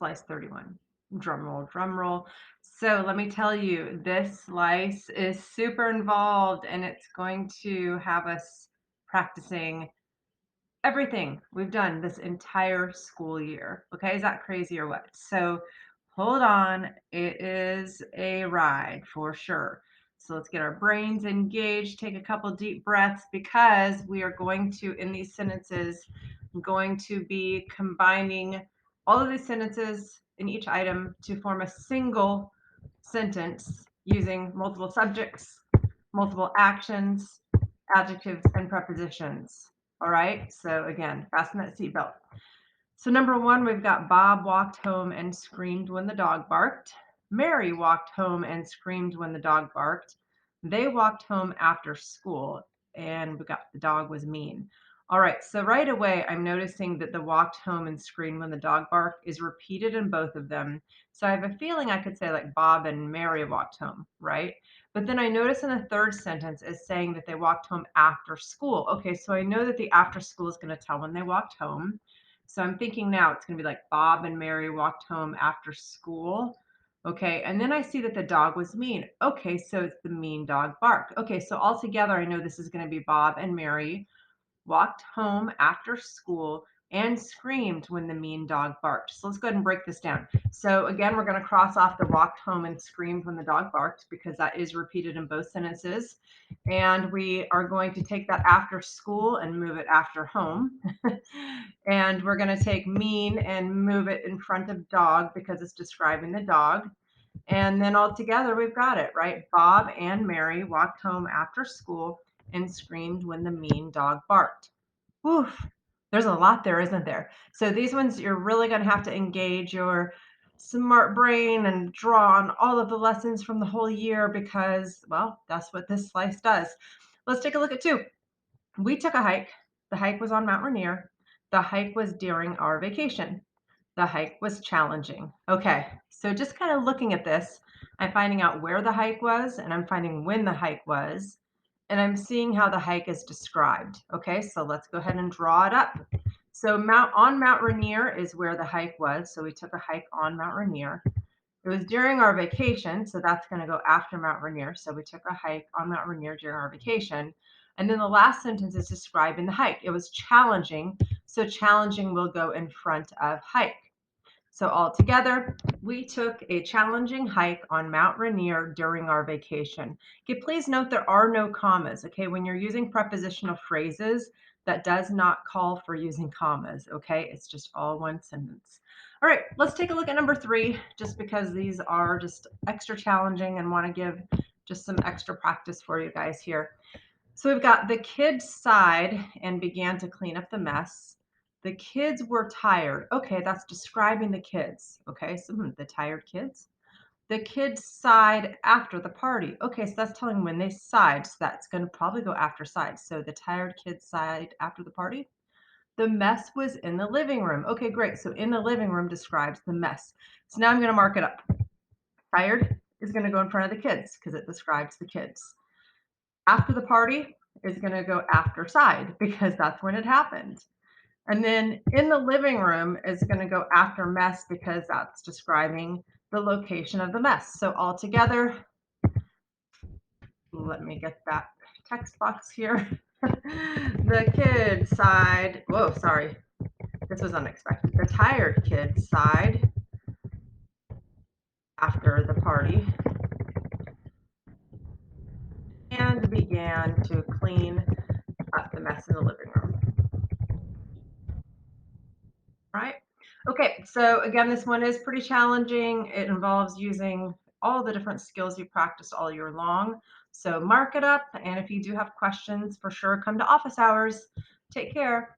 Slice 31. Drum roll, drum roll. So let me tell you, this slice is super involved and it's going to have us practicing everything we've done this entire school year. Okay, is that crazy or what? So hold on, it is a ride for sure. So let's get our brains engaged, take a couple deep breaths because we are going to, in these sentences, going to be combining all of these sentences in each item to form a single sentence using multiple subjects, multiple actions, adjectives, and prepositions. All right, so again, fasten that seatbelt. So number one, we've got Bob walked home and screamed when the dog barked. Mary walked home and screamed when the dog barked. They walked home after school, and we got the dog was mean. All right, so right away, I'm noticing that the walked home and screamed when the dog barked is repeated in both of them. So I have a feeling I could say like Bob and Mary walked home, right? But then I notice in the third sentence is saying that they walked home after school. Okay, so I know that the after school is going to tell when they walked home. So I'm thinking now it's going to be like Bob and Mary walked home after school. Okay, and then I see that the dog was mean. Okay, so it's the mean dog barked. Okay, so altogether, I know this is going to be Bob and Mary walked home after school and screamed when the mean dog barked. So let's go ahead and break this down. So again, we're going to cross off the walked home and screamed when the dog barked because that is repeated in both sentences. And we are going to take that after school and move it after home. And we're going to take mean and move it in front of dog because it's describing the dog. And then all together, we've got it, right? Bob and Mary walked home after school and screamed when the mean dog barked. Oof, there's a lot there, isn't there? So these ones, you're really going to have to engage your smart brain and draw on all of the lessons from the whole year because, well, that's what this slice does. Let's take a look at two. We took a hike. The hike was on Mount Rainier. The hike was during our vacation. The hike was challenging. Okay, so just kind of looking at this, I'm finding out where the hike was and I'm finding when the hike was, and I'm seeing how the hike is described. Okay, so let's go ahead and draw it up. So Mount Rainier is where the hike was. So we took a hike on Mount Rainier. It was during our vacation, so that's going to go after Mount Rainier. So we took a hike on Mount Rainier during our vacation. And then the last sentence is describing the hike. It was challenging, so challenging will go in front of hike. So all together, we took a challenging hike on Mount Rainier during our vacation. Okay, please note there are no commas. Okay, when you're using prepositional phrases, that does not call for using commas. Okay, it's just all one sentence. All right, let's take a look at number three, just because these are just extra challenging and want to give just some extra practice for you guys here. So we've got the kids sighed and began to clean up the mess. The kids were tired. Okay, that's describing the kids. Okay, so the tired kids. The kids sighed after the party. Okay, so that's telling when they sighed. So that's going to probably go after sighed. So the tired kids sighed after the party. The mess was in the living room. Okay, great. So in the living room describes the mess. So now I'm going to mark it up. Tired is going to go in front of the kids because it describes the kids. After the party is going to go after side because that's when it happened. And then in the living room is going to go after mess because that's describing the location of the mess. So all together, let me get that text box here. The kid side, whoa, sorry, this was unexpected. The tired kid sighed after the party and began to clean up the mess in the living room. Right? Okay, so again, this one is pretty challenging. It involves using all the different skills you practiced all year long. So mark it up, and if you do have questions, for sure, come to office hours. Take care.